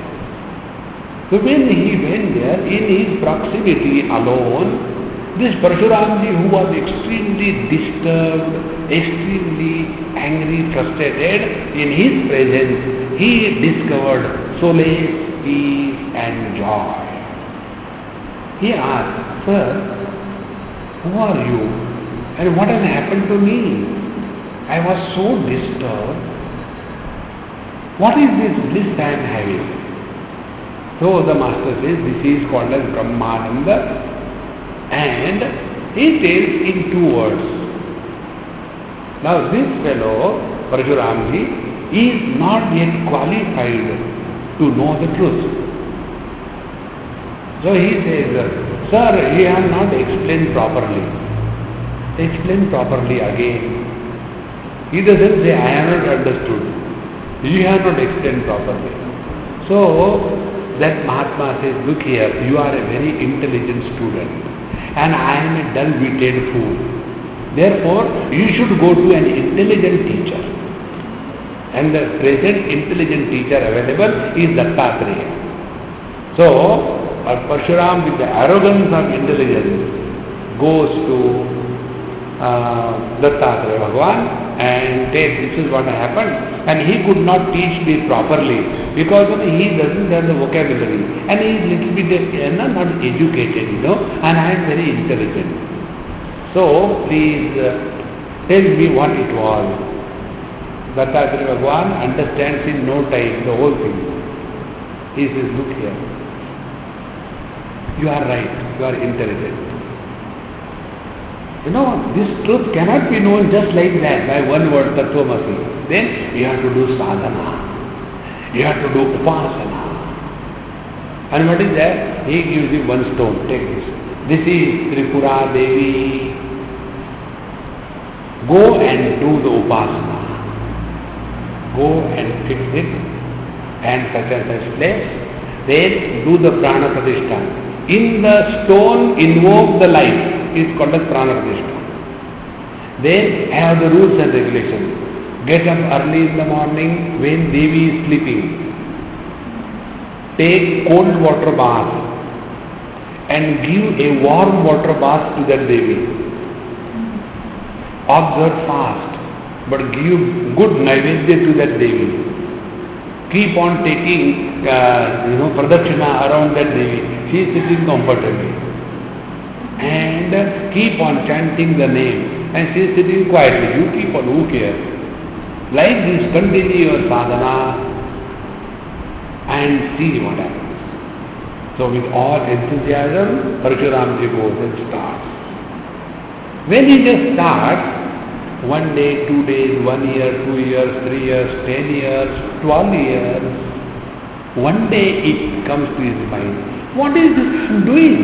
So when he went there, in his proximity alone, this Parshuramji, who was extremely disturbed, extremely angry, frustrated, in his presence, he discovered solace, peace and joy. He asked, Sir, who are you and what has happened to me? I was so disturbed. What is this bliss I am having? So the master says, this is called as Brahmananda, and he tells in 2 words. Now this fellow, Parshuramji, is not yet qualified to know the truth. So he says, Sir, you have not explained properly. Explain properly again. He doesn't say, I have not understood. You have not explained properly. So that Mahatma says, look here, you are a very intelligent student and I am a dull-witted fool. Therefore, you should go to an intelligent teacher. And the present intelligent teacher available is Dattatreya. So, Parshuram with the arrogance of intelligence goes to Dattatreya Bhagwan and says, this is what happened. And he could not teach me properly because he doesn't have the vocabulary and he is little bit not educated, and I am very intelligent. So please tell me what it was. Dattatreya Bhagwan understands in no time the whole thing. He says, look here, you are right, you are intelligent. This truth cannot be known just like that by one word, Tattvamasi. Then you have to do sadhana. You have to do upasana. And what is that? He gives you one stone. Take this. This is Tripura Devi. Go and do the upasana. Go and fix it and such and such place. Then do the prana pratishtha. In the stone invoke the life. It's called as prana pratishtha. Then have the rules and regulations. Get up early in the morning when Devi is sleeping. Take cold water bath and give a warm water bath to that Devi. Observe fast, but give good naivedya to that Devi. Keep on taking, pradakshina around that Devi. She is sitting comfortably. And keep on chanting the name. And she is sitting quietly. You keep on, who cares? Like this, continue your sadhana and see what happens. So with all enthusiasm, Parshuramji goes and starts. When he just starts, 1 day, 2 days, 1 year, 2 years, 3 years, 10 years, 12 years, one day it comes to his mind, what is this I'm doing?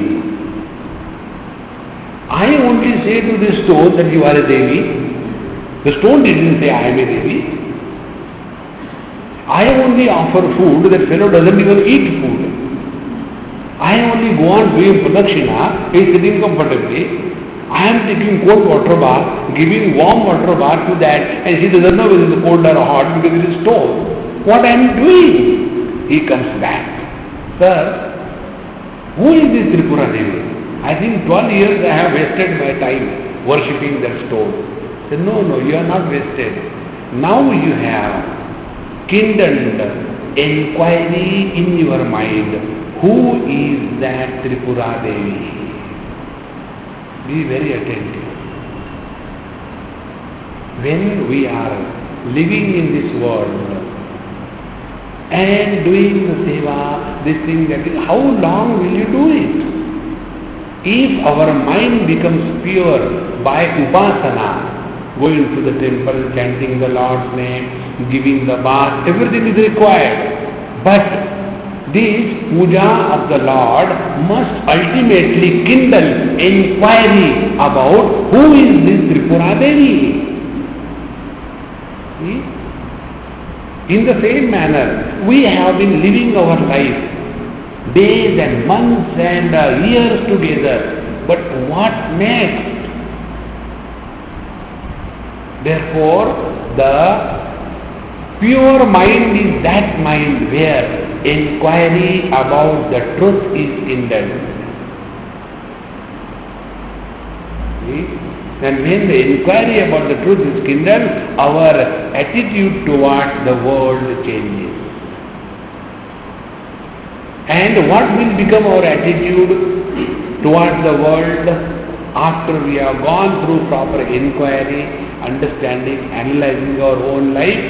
I only say to this stone that you are a Devi. The stone didn't say I am a Devi. I only offer food, that fellow doesn't even eat food. I only go on doing pradakshina, he is sitting comfortably. I am taking cold water bath, giving warm water bath to that, and she doesn't know whether it is cold or hot because it is stone. What I am doing? He comes back. Sir, who is this Tripura Devi? I think 12 years I have wasted my time worshipping that stone. He said, no, you are not wasted. Now you have kindled inquiry in your mind. Who is that Tripura Devi? Be very attentive. When we are living in this world and doing the seva, this thing, that is, how long will you do it? If our mind becomes pure by upasana, going to the temple, chanting the Lord's name, giving the bath, everything is required. But this puja of the Lord must ultimately kindle inquiry about who is this Tripura Devi. In the same manner, we have been living our life days and months and years together, but what next? Therefore, the pure mind is that mind where inquiry about the truth is kindled. And when the inquiry about the truth is kindled, our attitude towards the world changes. And what will become our attitude towards the world after we have gone through proper inquiry, understanding, analyzing our own life,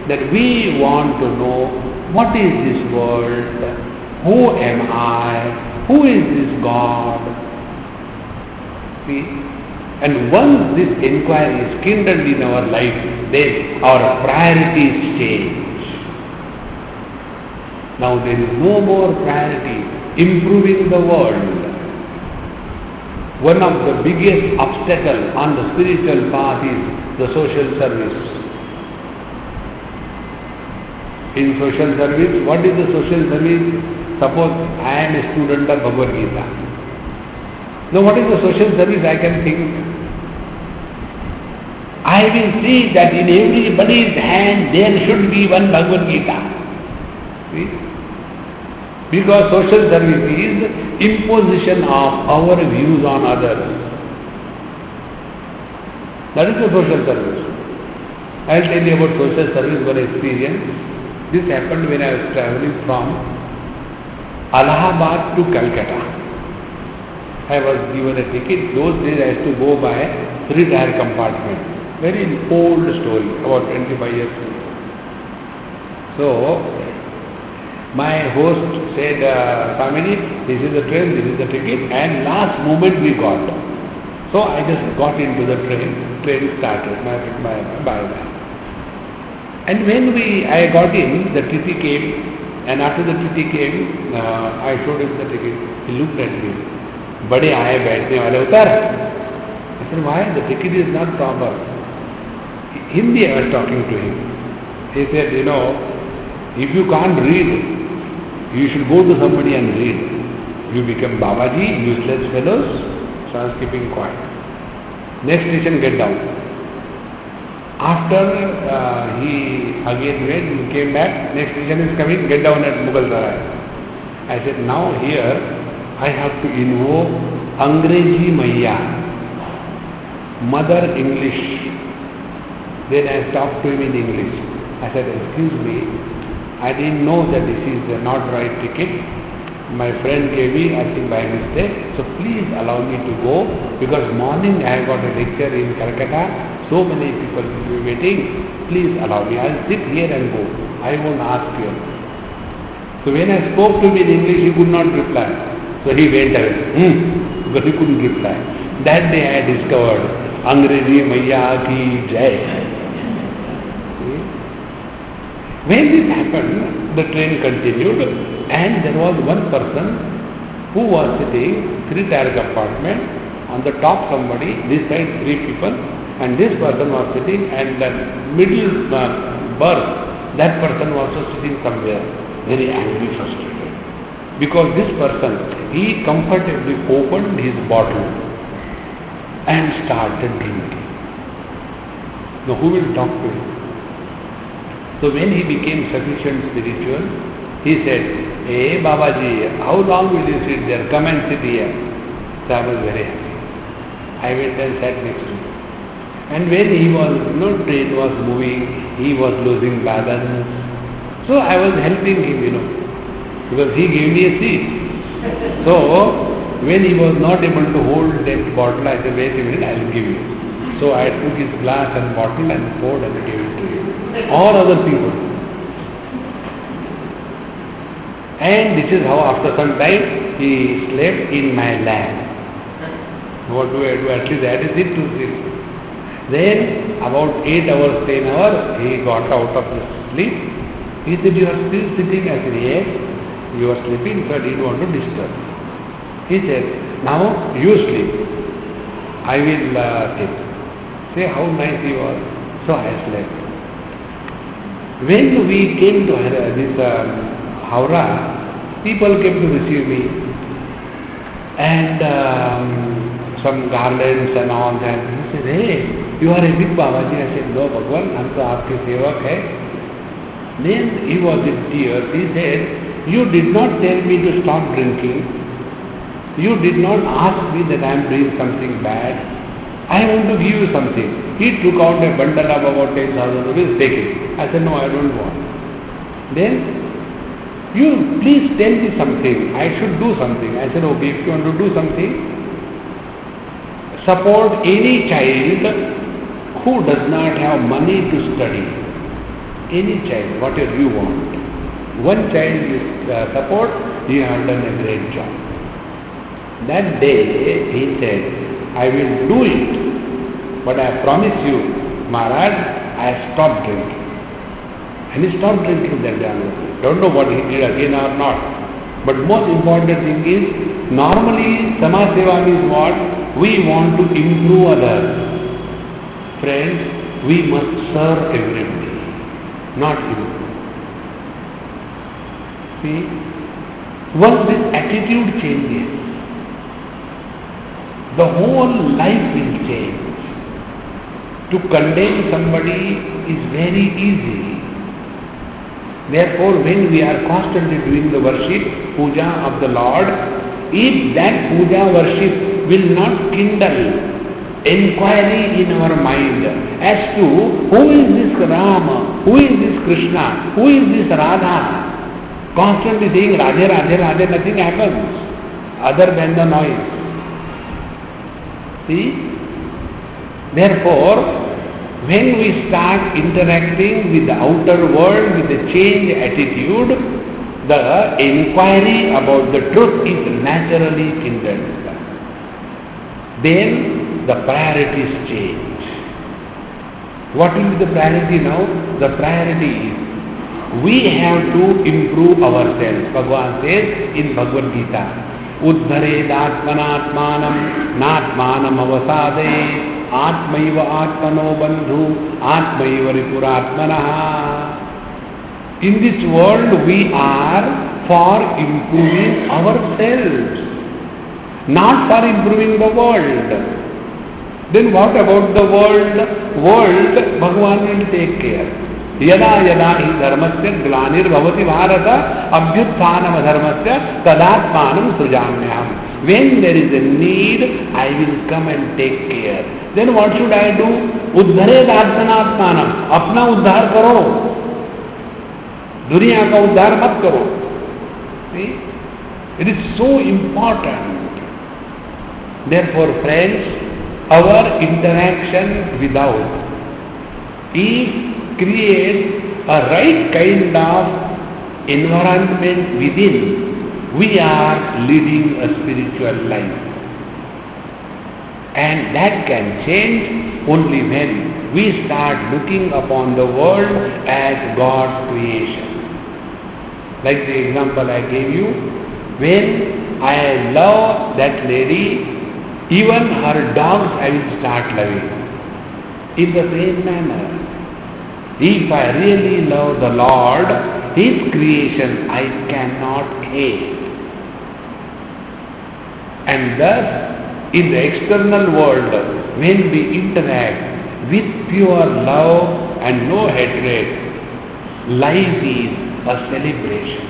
that we want to know what is this world, who am I, who is this God? See? And once this inquiry is kindled in our life, then our priorities change. Now there is no more priority improving the world. One of the biggest obstacles on the spiritual path is the social service. In social service, what is the social service? Suppose I am a student of Bhagavad Gita. Now what is the social service I can think? I will see that in everybody's hand there should be one Bhagavad Gita. See? Because social service is imposition of our views on others. That is the social service. I will tell you about social service, one experience. This happened when I was traveling from Allahabad to Calcutta. I was given a ticket. Those days I used to go by 3-tier compartment. Very old story, about 25 years ago. So, my host said, Swamiji, this is the train, this is the ticket, and last moment we got. So I just got into the train started, my. And when I got in, the TT came, and after the TT came, I showed him the ticket. He looked at me. बड़े आए बैठने वाले उतर. I said, why? The ticket is not proper. Hindi I was talking to him. He said, if you can't read, you should go to somebody and read. You become Babaji, useless fellows. So I was keeping quiet. Next station, get down. After he again went, he came back. Next station is coming, get down at Mughal Sarai. I said, now here I have to invoke Angreji Maiya, Mother English. Then I talked to him in English. I said, excuse me, I didn't know that this is not right ticket. My friend gave me, I think by mistake. So please allow me to go, because morning I have got a lecture in Calcutta. So many people will be waiting. Please allow me. I'll sit here and go. I won't ask you. So when I spoke to him in English, he could not reply. So he went away. Because he couldn't reply. That day I discovered Angreji Maiya ki Jai. When this happened, the train continued, and there was one person who was sitting, 3-tier compartment, on the top somebody, this side 3 people, and this person was sitting, and the middle berth, that person was also sitting somewhere, very angry, frustrated. Because this person, he comfortably opened his bottle and started drinking. Now who will talk to him? So when he became sufficient spiritual, he said, hey Babaji, how long will you sit there? Come and sit here. So I was very happy. I went and sat next to him. And when he was, train was moving, he was losing balance. So I was helping him, because he gave me a seat. So when he was not able to hold that bottle, I said, wait a minute, I will give you. So I took his glass and bottle and poured and gave it to him. Or other people. And this is how after some time he slept in my lap. What do I do? At least that is it to sleep. Then about 8 hours, 10 hours, he got out of the sleep. He said, you are still sitting? I said, yes, you are sleeping, so I didn't want to disturb. He said, now you sleep. I will sleep. Say how nice he was. So I slept. When we came to this Howrah, people came to receive me, and some garlands and all that. He said, hey, you are a big Babaji. I said, no, Bhagwan, I am to aapke sevak hai. Then he was in tears. He said, you did not tell me to stop drinking. You did not ask me that I am doing something bad. I want to give you something. He took out a bundle of about 10,000 rupees, take it. I said, no, I don't want. Then, you please tell me something. I should do something. I said, okay, if you want to do something, support any child who does not have money to study. Any child, whatever you want. One child you support, you have done a great job. That day, he said, I will do it, but I promise you, Maharaj, I stopped drinking. And he stopped drinking that day. Don't know what he did again or not. But most important thing is, normally Samaj Seva means what? We want to improve others. Friends, we must serve everybody, not improve. See, once this attitude changes, the whole life will change. To condemn somebody is very easy. Therefore, when we are constantly doing the worship, puja of the Lord, if that puja worship will not kindle inquiry in our mind as to who is this Rama, who is this Krishna, who is this Radha, constantly saying Radhe, Radhe, Radhe, nothing happens other than the noise. See? Therefore, when we start interacting with the outer world with a changed attitude, the inquiry about the truth is naturally kindled. Then the priorities change. What will be the priority now? The priority is we have to improve ourselves. Bhagavan says in Bhagavad Gita, Uddhared atmanatmanam natmanam avasade atmaiva atmano bandhu atmaiva ripuratmanaha. In this world we are for improving ourselves, not for improving the world. Then what about the world? World, Bhagavan will take care. Yada yada hi dharmasya glanir bhavati bharata abhyutthanam dharmasya tadatmanam srijamyam. When there is a need, I will come and take care. Then what should I do? Uddhared atmanatmanam. Apna uddhar karo. दुनिया का उद्धार मत करो. See? It is so important. Therefore, friends, our interaction without is create a right kind of environment within. We are leading a spiritual life. And that can change only when we start looking upon the world as God's creation. Like the example I gave you, when I love that lady, even her dogs I will start loving. In the same manner, if I really love the Lord, His creation I cannot hate. And thus, in the external world, when we interact with pure love and no hatred, life is a celebration.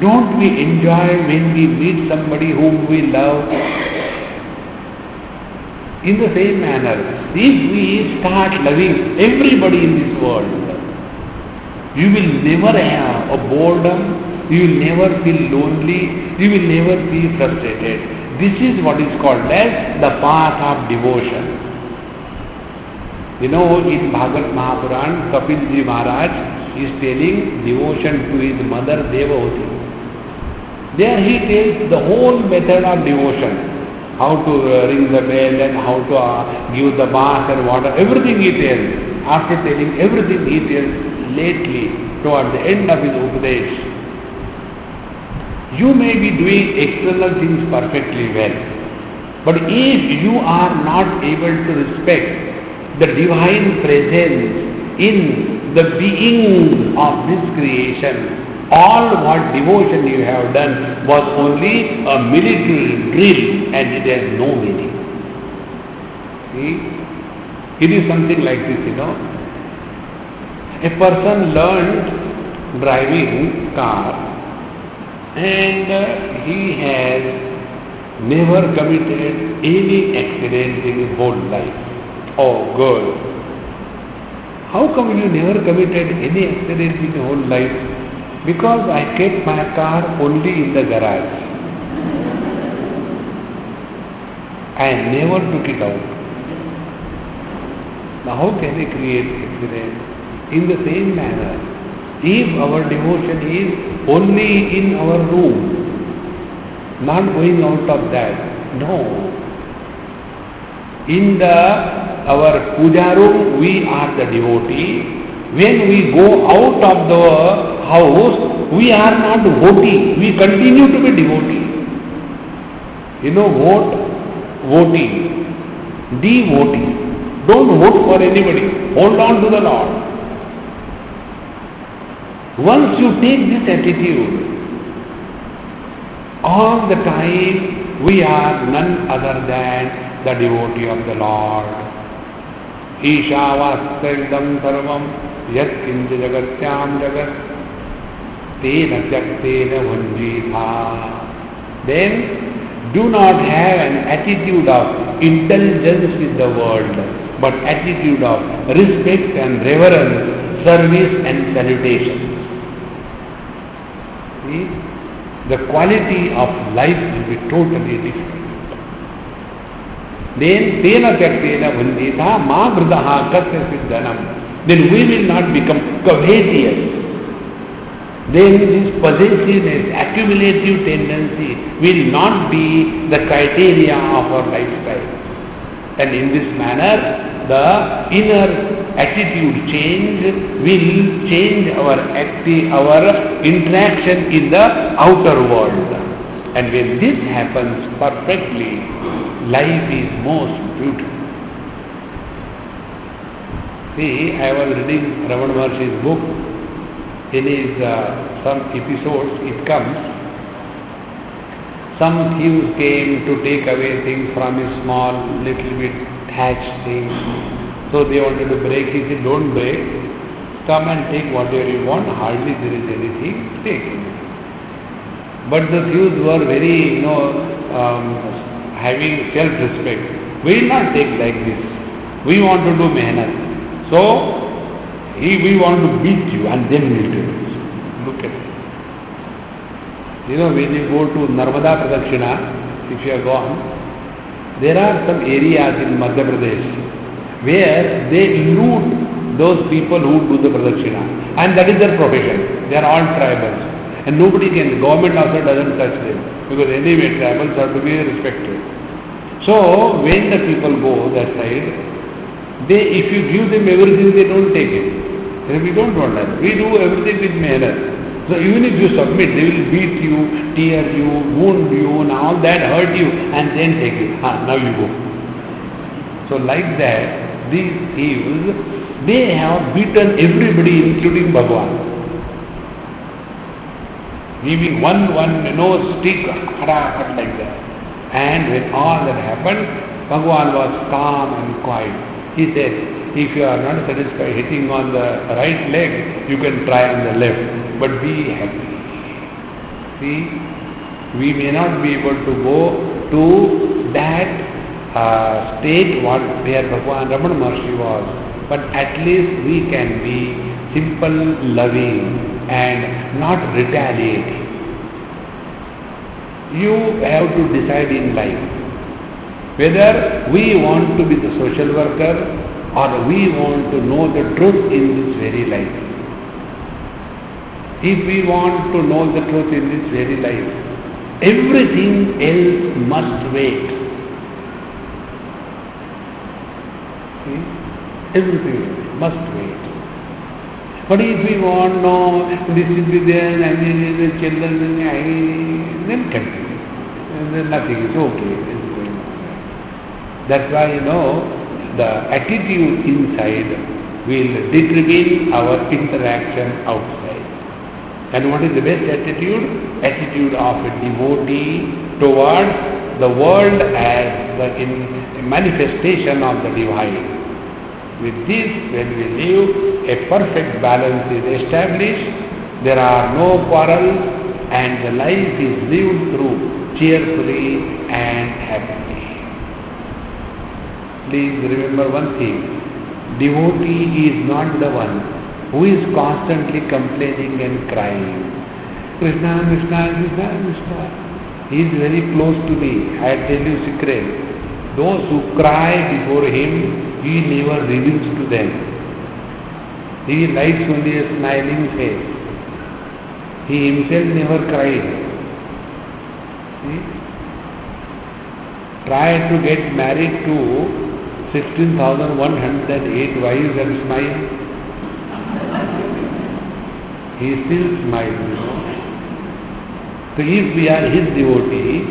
Don't we enjoy when we meet somebody whom we love? In the same manner, if we start loving everybody in this world, you will never have a boredom, you will never feel lonely, you will never be frustrated. This is what is called as the path of devotion. You know, in Bhagavad Mahapuran, Kapil Ji Maharaj is telling devotion to his mother Devavati. There he tells the whole method of devotion. How to ring the bell and how to give the bath and water, everything he tells. After telling everything he tells lately, toward the end of his Upadesh, you may be doing external things perfectly well, but if you are not able to respect the divine presence in the being of this creation, all what devotion you have done was only a military drill and it has no meaning. See? It is something like this, you know. A person learned driving car and he has never committed any accident in his whole life. Oh, good. How come you never committed any accident in your whole life? Because I kept my car only in the garage. I never took it out. Now how can we create accident? In the same manner, if our devotion is only in our room, not going out of that, no. In our puja room, we are the devotee. When we go out of the house, we are not devotee. We continue to be devotee. You know, voting, devotee. Don't vote for anybody. Hold on to the Lord. Once you take this attitude, all the time we are none other than the devotee of the Lord. Ishavastyam sarvam yat kinja jagatyam jagat tena tyaktena bhunjitha. Then do not have an attitude of indulgence with the world, but attitude of respect and reverence, service and salutation. See? The quality of life will be totally different. Then tena tyaktena bhunjitha ma vridaha kasya siddhanam. Then we will not become covetous. Then this possessiveness, accumulative tendency will not be the criteria of our lifestyle. And in this manner, the inner attitude change will change our interaction in the outer world. And when this happens perfectly, life is most beautiful. See, I was reading Ramana Maharshi's book. In his some episodes, it comes, some thieves came to take away things from his small, little bit thatched thing. So they wanted to break. He said, don't break. Come and take whatever you want. Hardly there is anything. Take it. But the thieves were very, having self-respect. We will not take like this. We want to do mehnat. So, we want to beat you and then we will do it. Look at it. When you go to Narmada Pradakshina, if you are gone, there are some areas in Madhya Pradesh where they loot those people who do the Pradakshina. And that is their profession. They are all tribals. And nobody can, government also doesn't touch them. Because anyway, tribals are to be respected. So, when the people go that side, if you give them everything, they don't take it. We don't want that. We do everything with manner. So even if you submit, they will beat you, tear you, wound you, and all that, hurt you, and then take it. Now you go. So like that, these thieves, they have beaten everybody, including Bhagavan. Giving one stick, cut like that. And when all that happened, Bhagavan was calm and quiet. He said, if you are not satisfied hitting on the right leg, you can try on the left, but be happy. See, we may not be able to go to that state where Bhagavan Ramana Maharshi was, but at least we can be simple, loving and not retaliating. You have to decide in life whether we want to be the social worker or we want to know the truth in this very life. If we want to know the truth in this very life, everything else must wait. See? Everything must wait. But if we want, no, this will be there, and the children, then continue. And then nothing is okay. That's why, the attitude inside will determine our interaction outside. And what is the best attitude? Attitude of a devotee towards the world as the manifestation of the divine. With this, when we live, a perfect balance is established, there are no quarrels, and the life is lived through cheerfully and happily. Please remember one thing, devotee is not the one who is constantly complaining and crying. Krishna, Krishna, Krishna, Krishna. He is very close to me. I tell you secret. Those who cry before him, he never reveals to them. He likes only a smiling face. He himself never cried. See? Try to get married to 16,108 wives and smile. He still smiles, So if we are his devotee,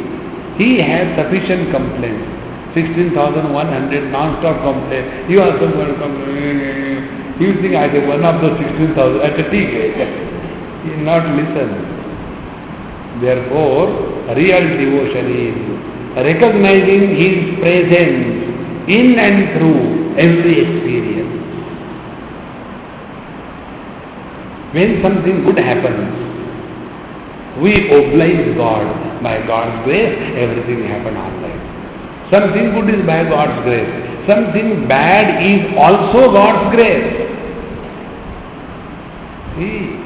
he has sufficient complaints. 16,100 non-stop complaints. You also going to complain. You think I am one of the 16,000. I said, he will not listen. Therefore, real devotion is recognizing his presence in and through every experience. When something good happens, we oblige God. By God's grace, everything happens all right. Something good is by God's grace. Something bad is also God's grace. See,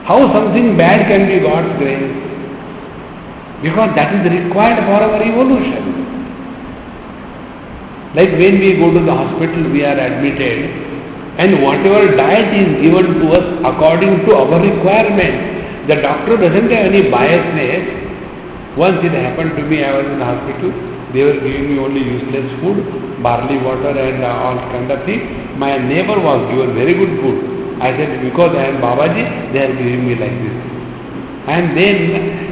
how something bad can be God's grace? Because that is required for our evolution. Like when we go to the hospital, we are admitted, and whatever diet is given to us according to our requirement. The doctor doesn't have any biasness. Once it happened to me, I was in the hospital. they were giving me only useless food, barley water and all kind of things. My neighbor was given very good food. I said, because I am Babaji, they are giving me like this. And then,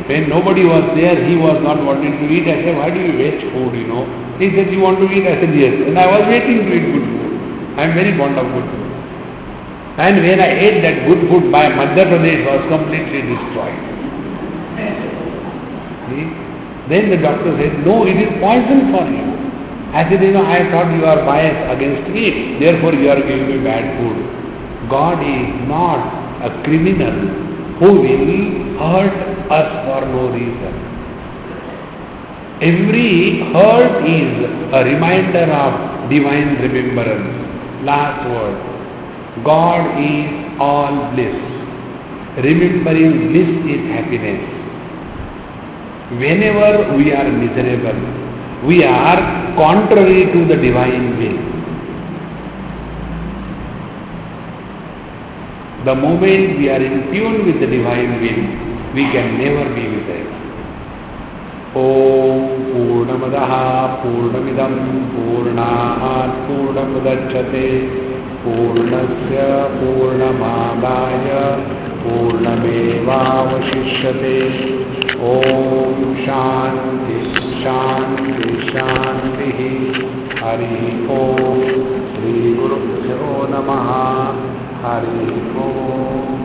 when nobody was there, he was not wanting to eat. I said, why do you waste food, you know? He said, you want to eat? I said, yes. And I was waiting to eat good food. I am very fond of good food. And when I ate that good food, my Madhya Pradesh was completely destroyed. See? Then the doctor said, no, it is poison for you. I said, I thought you are biased against me, therefore you are giving me bad food. God is not a criminal who will hurt us for no reason. Every hurt is a reminder of divine remembrance. Last word. God is all bliss. Remembering bliss is happiness. Whenever we are miserable, we are contrary to the divine will. The moment we are in tune with the divine will, we can never be miserable. Om Purnamadaha Purnamidam Purnat Purnamudachyate Purnasya Purnamadaya Purnamevavashishyate. Om Shanti Shanti Shanti. Hari Om. Shri Gurubhyo Namaha. Hari Om.